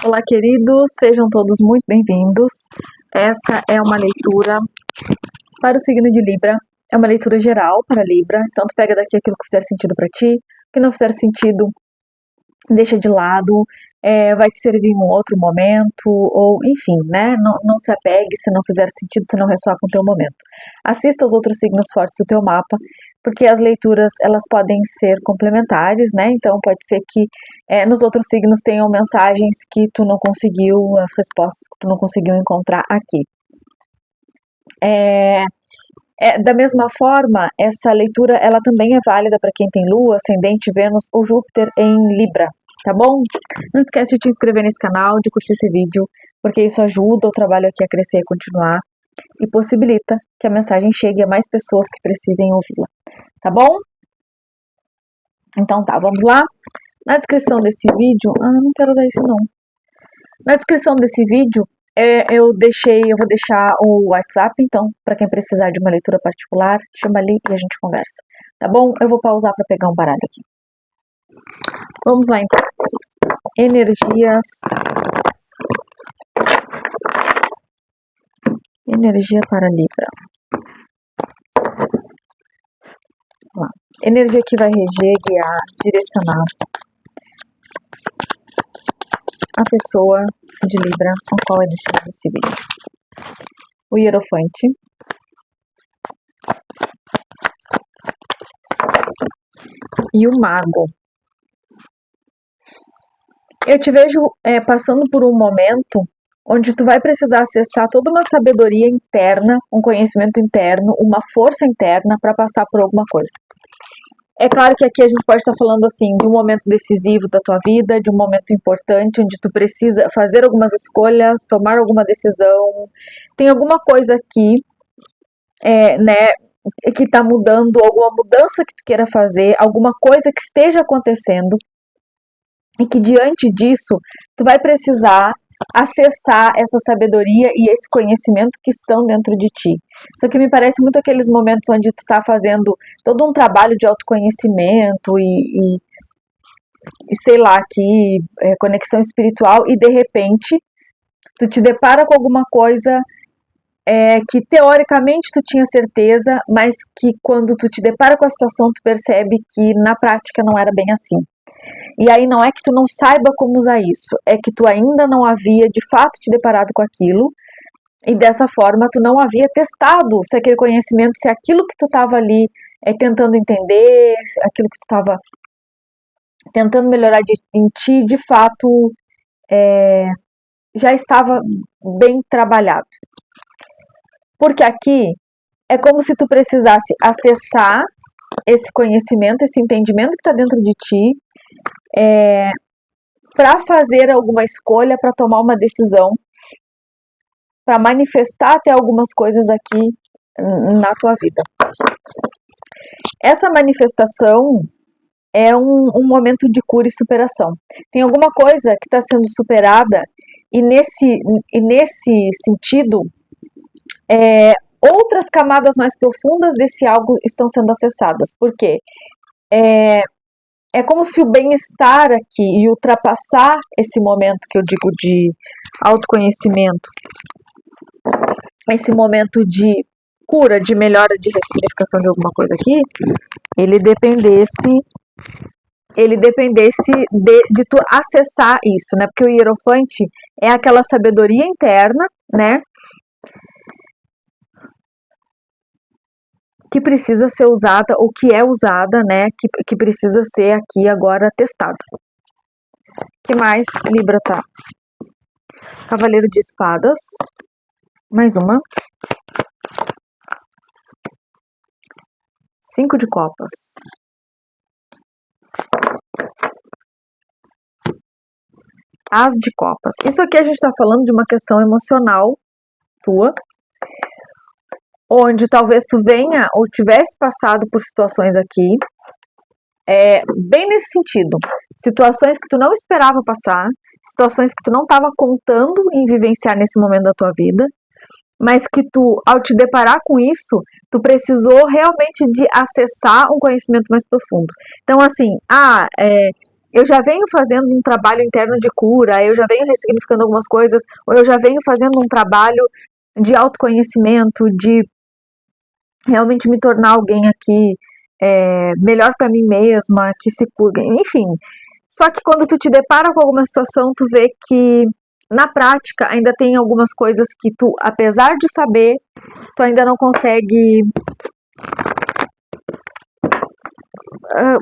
Olá, queridos, sejam todos muito bem-vindos. Essa é uma leitura para o signo de Libra, é uma leitura geral para Libra, então tu pega daqui aquilo que fizer sentido para ti, o que não fizer sentido, deixa de lado, vai te servir em um outro momento, ou enfim, né? Não se apegue se não fizer sentido, se não ressoar com o teu momento. Assista aos outros signos fortes do teu mapa, porque as leituras elas podem ser complementares, né? Então pode ser que nos outros signos tenham mensagens que tu não conseguiu, as respostas que tu não conseguiu encontrar aqui. Da mesma forma, essa leitura ela também é válida para quem tem Lua, Ascendente, Vênus ou Júpiter em Libra, tá bom? Não esquece de te inscrever nesse canal, de curtir esse vídeo, porque isso ajuda o trabalho aqui a crescer e continuar e possibilita que a mensagem chegue a mais pessoas que precisem ouvi-la, tá bom? Então tá, vamos lá? Na descrição desse vídeo... não quero usar isso não. Na descrição desse vídeo, eu vou deixar o WhatsApp, então, para quem precisar de uma leitura particular, chama ali e a gente conversa, tá bom? Eu vou pausar para pegar um baralho aqui. Vamos lá, então. Energia para Libra. Lá. Energia que vai reger, guiar, direcionar a pessoa de Libra com qual é destinado esse vídeo. O Hierofante. E o Mago. Eu te vejo passando por um momento onde tu vai precisar acessar toda uma sabedoria interna, um conhecimento interno, uma força interna para passar por alguma coisa. É claro que aqui a gente pode estar falando assim de um momento decisivo da tua vida, de um momento importante onde tu precisa fazer algumas escolhas, tomar alguma decisão. Tem alguma coisa aqui, né, que está mudando, alguma mudança que tu queira fazer, alguma coisa que esteja acontecendo e que diante disso tu vai precisar acessar essa sabedoria e esse conhecimento que estão dentro de ti. Isso aqui me parece muito aqueles momentos onde tu tá fazendo todo um trabalho de autoconhecimento e sei lá, aqui, conexão espiritual, e de repente tu te depara com alguma coisa que teoricamente tu tinha certeza, mas que quando tu te depara com a situação tu percebe que na prática não era bem assim. E aí não é que tu não saiba como usar isso, é que tu ainda não havia de fato te deparado com aquilo e dessa forma tu não havia testado se aquele conhecimento, se aquilo que tu estava ali tentando entender, aquilo que tu estava tentando melhorar em ti, de fato já estava bem trabalhado. Porque aqui é como se tu precisasse acessar esse conhecimento, esse entendimento que está dentro de ti, para fazer alguma escolha, para tomar uma decisão, para manifestar até algumas coisas aqui na tua vida. Essa manifestação é um momento de cura e superação. Tem alguma coisa que está sendo superada e nesse sentido, outras camadas mais profundas desse algo estão sendo acessadas. Por quê? É como se o bem-estar aqui e ultrapassar esse momento que eu digo de autoconhecimento, esse momento de cura, de melhora, de ressignificação de alguma coisa aqui, ele dependesse de tu acessar isso, né? Porque o Hierofante é aquela sabedoria interna, né? Que precisa ser usada, ou que é usada, né? Que precisa ser aqui agora testada. O que mais, Libra, tá? Cavaleiro de Espadas. Mais uma. 5 de Copas. As de Copas. Isso aqui a gente tá falando de uma questão emocional tua, onde talvez tu venha ou tivesse passado por situações aqui, bem nesse sentido, situações que tu não esperava passar, situações que tu não estava contando em vivenciar nesse momento da tua vida, mas que tu, ao te deparar com isso, tu precisou realmente de acessar um conhecimento mais profundo. Então, assim, eu já venho fazendo um trabalho interno de cura, eu já venho ressignificando algumas coisas, ou eu já venho fazendo um trabalho de autoconhecimento, de realmente me tornar alguém aqui melhor para mim mesma, que se cura, enfim. Só que quando tu te depara com alguma situação, tu vê que na prática ainda tem algumas coisas que tu, apesar de saber, tu ainda não consegue,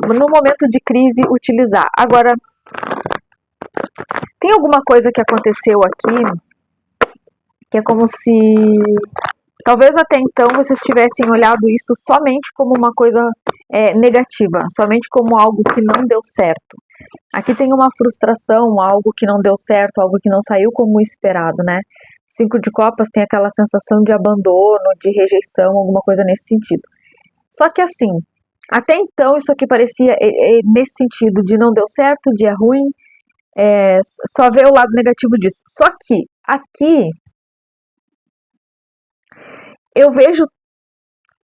no momento de crise, utilizar. Agora, tem alguma coisa que aconteceu aqui que é como se talvez até então vocês tivessem olhado isso somente como uma coisa negativa, somente como algo que não deu certo. Aqui tem uma frustração, algo que não deu certo, algo que não saiu como esperado, né? 5 de copas tem aquela sensação de abandono, de rejeição, alguma coisa nesse sentido. Só que assim, até então isso aqui parecia nesse sentido de não deu certo, de é ruim, só vê o lado negativo disso. Só que aqui eu vejo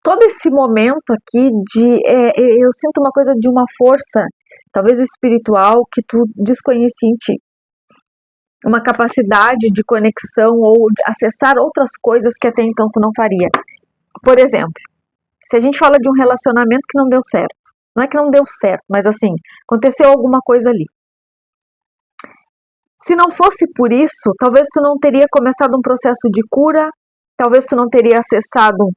todo esse momento aqui eu sinto uma coisa de uma força, talvez espiritual, que tu desconhecia em ti. Uma capacidade de conexão ou de acessar outras coisas que até então tu não faria. Por exemplo, se a gente fala de um relacionamento que não deu certo, não é que não deu certo, mas assim, aconteceu alguma coisa ali. Se não fosse por isso, talvez tu não teria começado um processo de cura, talvez tu não teria acessado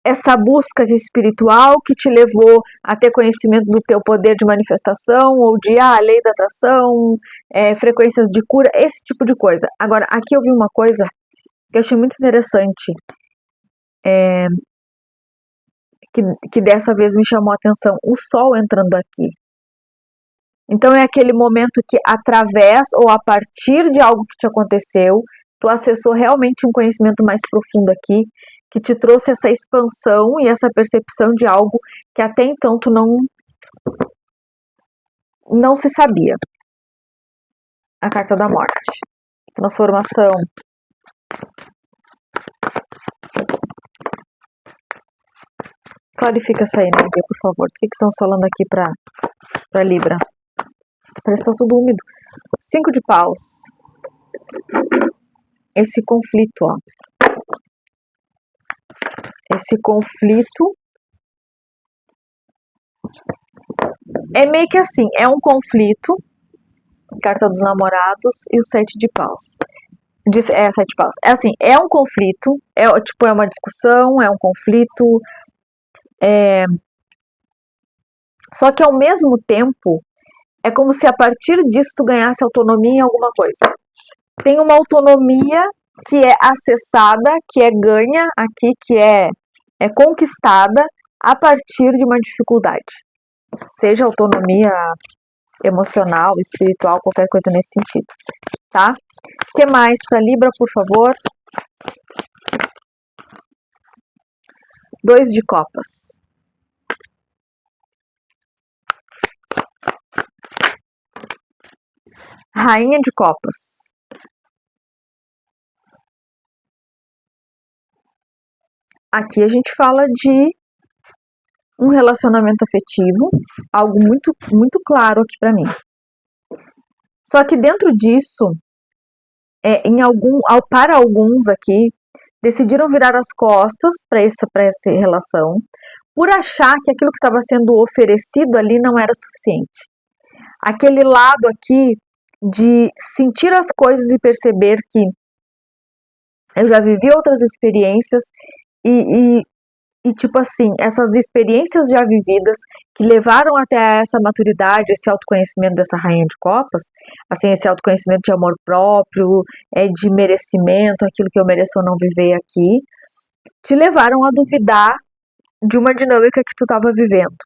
essa busca espiritual que te levou a ter conhecimento do teu poder de manifestação ou de lei da atração, frequências de cura, esse tipo de coisa. Agora, aqui eu vi uma coisa que eu achei muito interessante, que dessa vez me chamou a atenção, o sol entrando aqui. Então é aquele momento que através ou a partir de algo que te aconteceu, tu acessou realmente um conhecimento mais profundo aqui, que te trouxe essa expansão e essa percepção de algo que até então tu não se sabia. A carta da morte. Transformação. Clarifica essa energia, por favor. O que estão falando aqui para Libra? Parece que tá tudo úmido. 5 de paus. Esse conflito, ó. Esse conflito é meio que assim, é um conflito, carta dos namorados e o 7 de paus. 7 de paus. É assim, é um conflito, é uma discussão, é um conflito, só que ao mesmo tempo, é como se a partir disso tu ganhasse autonomia em alguma coisa. Tem uma autonomia que é acessada, que é ganha aqui, que é conquistada a partir de uma dificuldade. Seja autonomia emocional, espiritual, qualquer coisa nesse sentido, tá? O que mais para Libra, por favor? 2 de copas. Rainha de copas. Aqui a gente fala de um relacionamento afetivo, algo muito, muito claro aqui para mim. Só que dentro disso, para alguns aqui, decidiram virar as costas para essa relação, por achar que aquilo que estava sendo oferecido ali não era suficiente. Aquele lado aqui de sentir as coisas e perceber que eu já vivi outras experiências e tipo assim, essas experiências já vividas que levaram até essa maturidade, esse autoconhecimento dessa rainha de copas, assim, esse autoconhecimento de amor próprio, de merecimento, aquilo que eu mereço ou não viver aqui, te levaram a duvidar de uma dinâmica que tu estava vivendo.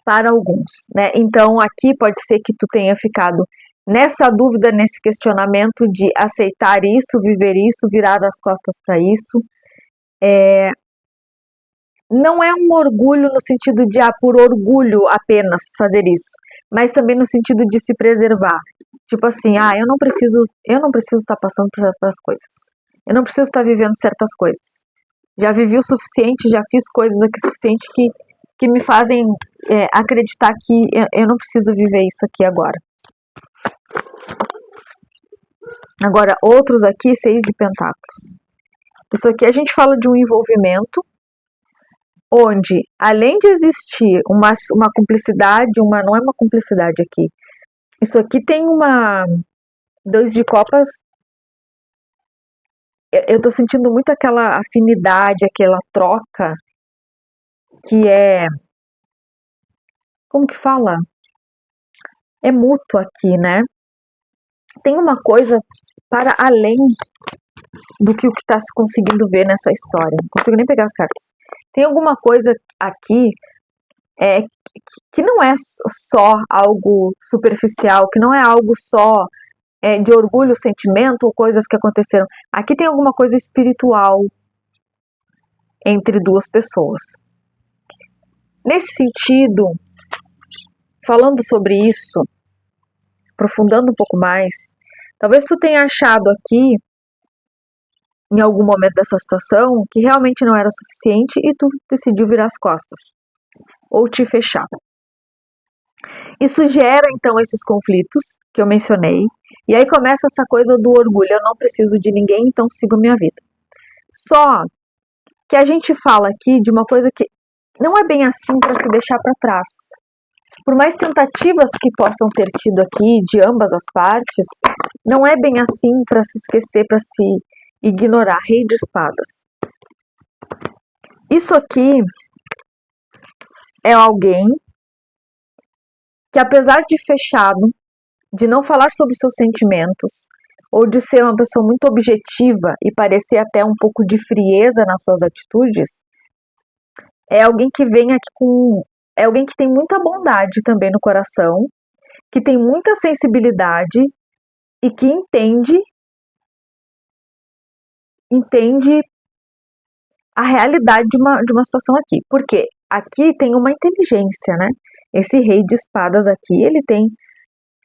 Para alguns, né? Então aqui pode ser que tu tenha ficado nessa dúvida, nesse questionamento de aceitar isso, viver isso, virar as costas para isso. Não é um orgulho no sentido de por orgulho apenas fazer isso, mas também no sentido de se preservar. Tipo assim, eu não preciso estar passando por certas coisas. Eu não preciso estar vivendo certas coisas. Já vivi o suficiente, já fiz coisas aqui o suficiente que que me fazem acreditar que eu não preciso viver isso aqui agora. Agora, outros aqui, 6 de pentáculos. Isso aqui a gente fala de um envolvimento onde, além de existir uma cumplicidade, não é uma cumplicidade aqui. Isso aqui tem 2 de copas. Eu tô sentindo muito aquela afinidade, aquela troca que é, como que fala? É mútuo aqui, né? Tem uma coisa para além do que o que está se conseguindo ver nessa história. Não consigo nem pegar as cartas. Tem alguma coisa aqui que não é só algo superficial, que não é algo só de orgulho, sentimento ou coisas que aconteceram. Aqui tem alguma coisa espiritual entre duas pessoas. Nesse sentido, falando sobre isso, aprofundando um pouco mais, talvez tu tenha achado aqui, em algum momento dessa situação, que realmente não era suficiente e tu decidiu virar as costas ou te fechar. Isso gera, então, esses conflitos que eu mencionei, e aí começa essa coisa do orgulho. Eu não preciso de ninguém, então sigo a minha vida. Só que a gente fala aqui de uma coisa que não é bem assim para se deixar para trás. Por mais tentativas que possam ter tido aqui de ambas as partes, não é bem assim para se esquecer, para se ignorar. Rei de espadas. Isso aqui é alguém que, apesar de fechado, de não falar sobre seus sentimentos, ou de ser uma pessoa muito objetiva e parecer até um pouco de frieza nas suas atitudes, é alguém que vem aqui é alguém que tem muita bondade também no coração, que tem muita sensibilidade e que entende a realidade de uma situação aqui. Porque aqui tem uma inteligência, né? Esse rei de espadas aqui, ele tem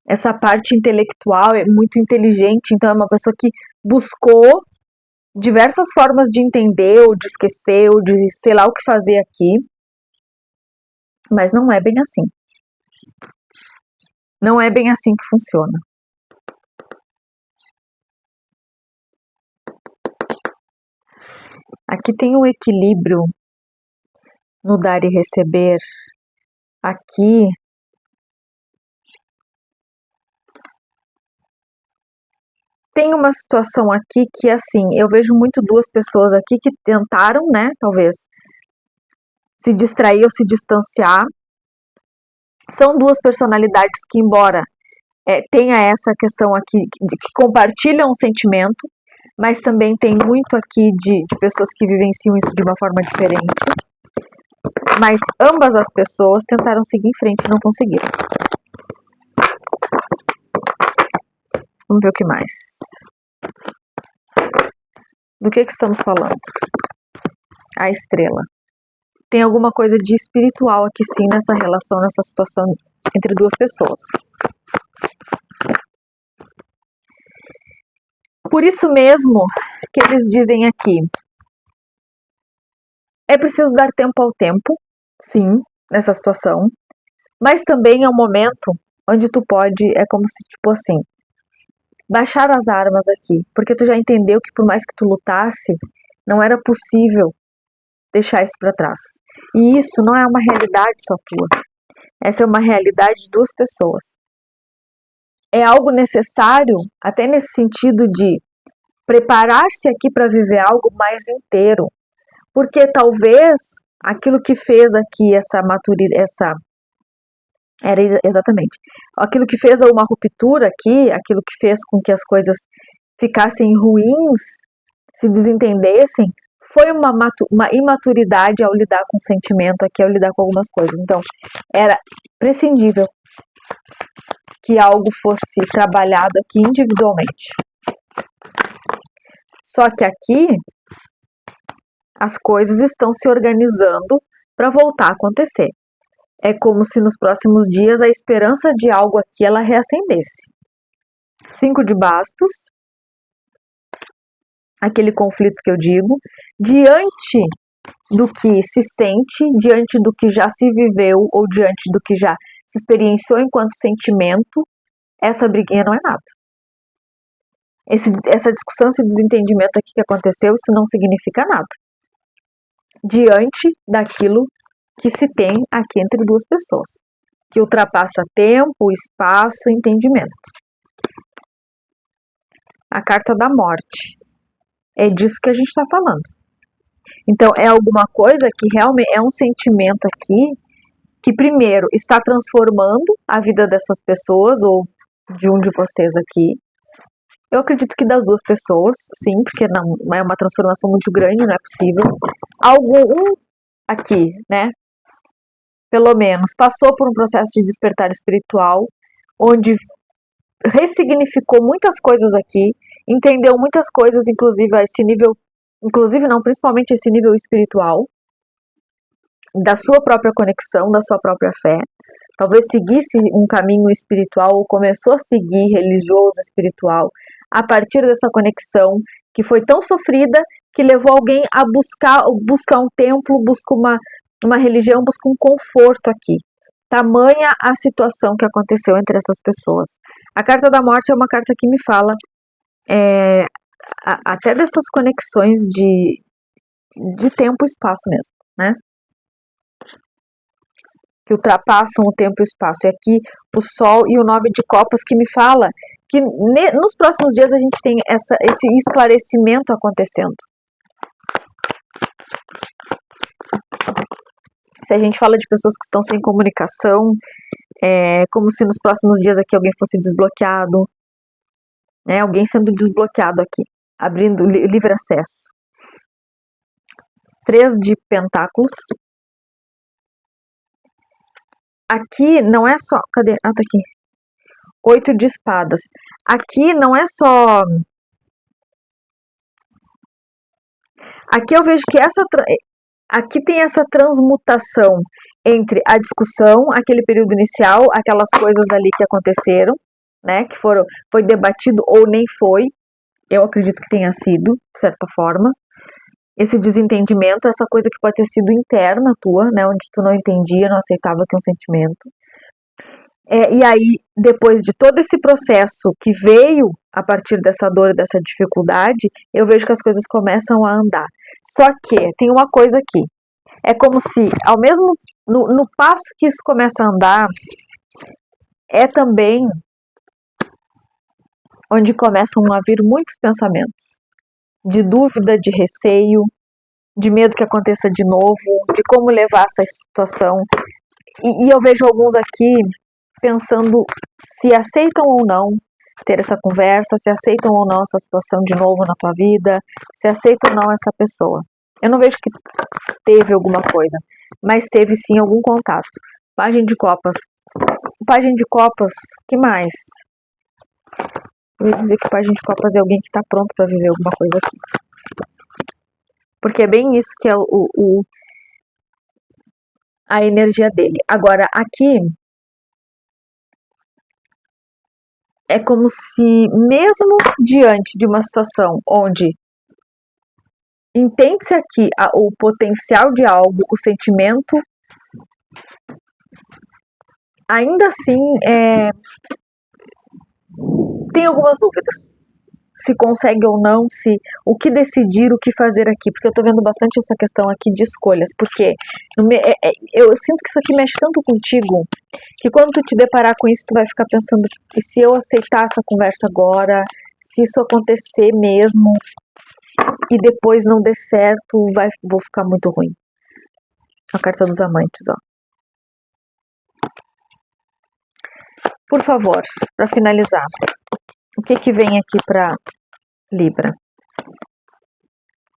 essa parte intelectual, é muito inteligente, então é uma pessoa que buscou diversas formas de entender, ou de esquecer, ou de sei lá o que fazer aqui. Mas não é bem assim. Não é bem assim que funciona. Aqui tem um equilíbrio no dar e receber. Aqui tem uma situação aqui que, assim, eu vejo muito duas pessoas aqui que tentaram, né, talvez, se distrair ou se distanciar. São duas personalidades que, embora tenha essa questão aqui que compartilham um sentimento, mas também tem muito aqui de pessoas que vivenciam isso de uma forma diferente. Mas ambas as pessoas tentaram seguir em frente e não conseguiram. Vamos ver o que mais. Do que estamos falando? A estrela. Tem alguma coisa de espiritual aqui sim nessa relação, nessa situação entre duas pessoas. Por isso mesmo que eles dizem aqui, é preciso dar tempo ao tempo, sim, nessa situação, mas também é um momento onde tu pode, é como se tipo assim, baixar as armas aqui, porque tu já entendeu que por mais que tu lutasse, não era possível deixar isso para trás. E isso não é uma realidade só tua. Essa é uma realidade de duas pessoas. É algo necessário, até nesse sentido de preparar-se aqui para viver algo mais inteiro. Porque talvez aquilo que fez aqui essa maturidade, era exatamente, aquilo que fez uma ruptura aqui, aquilo que fez com que as coisas ficassem ruins, se desentendessem, foi uma imaturidade ao lidar com o sentimento aqui, ao lidar com algumas coisas. Então, era prescindível que algo fosse trabalhado aqui individualmente. Só que aqui as coisas estão se organizando para voltar a acontecer. É como se nos próximos dias a esperança de algo aqui ela reacendesse. 5 de bastos, aquele conflito que eu digo, diante do que se sente diante do que já se viveu ou diante do que já se experienciou enquanto sentimento, essa briguinha não é nada. Essa discussão, esse desentendimento aqui que aconteceu, isso não significa nada diante daquilo que se tem aqui entre duas pessoas, que ultrapassa tempo, espaço, entendimento. A carta da morte. É disso que a gente está falando. Então, é alguma coisa que realmente é um sentimento aqui que, primeiro, está transformando a vida dessas pessoas ou de um de vocês aqui. Eu acredito que das duas pessoas, sim, porque não é uma transformação muito grande, não é possível. Algum aqui, né, pelo menos, passou por um processo de despertar espiritual, onde ressignificou muitas coisas aqui, entendeu muitas coisas, inclusive a esse nível, inclusive não, principalmente esse nível espiritual, da sua própria conexão, da sua própria fé. Talvez seguisse um caminho espiritual ou começou a seguir religioso, espiritual, a partir dessa conexão que foi tão sofrida que levou alguém a buscar um templo, busca uma religião, busca um conforto aqui. Tamanha a situação que aconteceu entre essas pessoas. A carta da morte é uma carta que me fala até dessas conexões de tempo e espaço mesmo, né? Que ultrapassam o tempo e o espaço. E aqui o Sol e o 9 de Copas que me fala que nos próximos dias a gente tem esse esclarecimento acontecendo. Se a gente fala de pessoas que estão sem comunicação, é como se nos próximos dias aqui alguém fosse desbloqueado, né? Alguém sendo desbloqueado aqui, abrindo livre acesso. 3 de Pentáculos. Aqui não é só... Cadê? Ah, tá aqui. 8 de Espadas. Aqui não é só... Aqui eu vejo que aqui tem essa transmutação entre a discussão, aquele período inicial, aquelas coisas ali que aconteceram, né, que foi debatido ou nem foi, eu acredito que tenha sido, de certa forma, esse desentendimento, essa coisa que pode ter sido interna tua, né, onde tu não entendia, não aceitava que é um sentimento. E aí, depois de todo esse processo que veio a partir dessa dor e dessa dificuldade, eu vejo que as coisas começam a andar. Só que tem uma coisa aqui, é como se, ao mesmo, no passo que isso começa a andar, é também onde começam a vir muitos pensamentos de dúvida, de receio, de medo que aconteça de novo, de como levar essa situação. E eu vejo alguns aqui pensando se aceitam ou não ter essa conversa, se aceitam ou não essa situação de novo na tua vida, se aceitam ou não essa pessoa. Eu não vejo que teve alguma coisa, mas teve sim algum contato. Página de Copas. Página de Copas, que mais? Eu ia dizer que Página de Copas é alguém que está pronto para viver alguma coisa aqui. Porque é bem isso que é a energia dele. Agora, aqui é como se, mesmo diante de uma situação onde entende-se aqui o potencial de algo, o sentimento, ainda assim tem algumas dúvidas. Se consegue ou não, o que decidir, o que fazer aqui, porque eu tô vendo bastante essa questão aqui de escolhas, porque eu sinto que isso aqui mexe tanto contigo, que quando tu te deparar com isso, tu vai ficar pensando, e se eu aceitar essa conversa agora, se isso acontecer mesmo, e depois não der certo, vou ficar muito ruim. A carta dos amantes, ó. Por favor, para finalizar, o que vem aqui para Libra?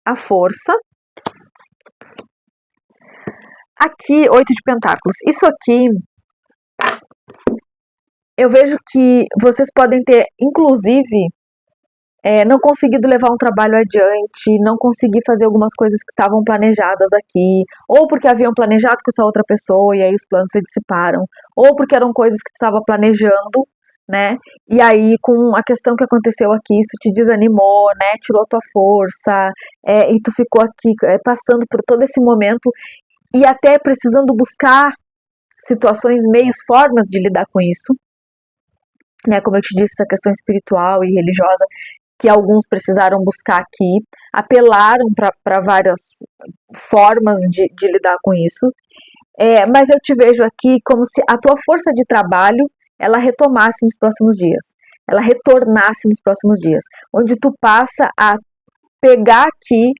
A força. Aqui, 8 de Pentáculos. Isso aqui, eu vejo que vocês podem ter, inclusive, não conseguido levar um trabalho adiante, não conseguir fazer algumas coisas que estavam planejadas aqui, ou porque haviam planejado com essa outra pessoa e aí os planos se dissiparam, ou porque eram coisas que tu estava planejando, né? E aí, com a questão que aconteceu aqui, isso te desanimou, né? Tirou tua força, e tu ficou aqui passando por todo esse momento e até precisando buscar situações, meios, formas de lidar com isso, né? Como eu te disse, essa questão espiritual e religiosa que alguns precisaram buscar aqui, apelaram para várias formas de lidar com isso. Mas eu te vejo aqui como se a tua força de trabalho ela retomasse nos próximos dias, ela retornasse nos próximos dias, onde tu passa a pegar aqui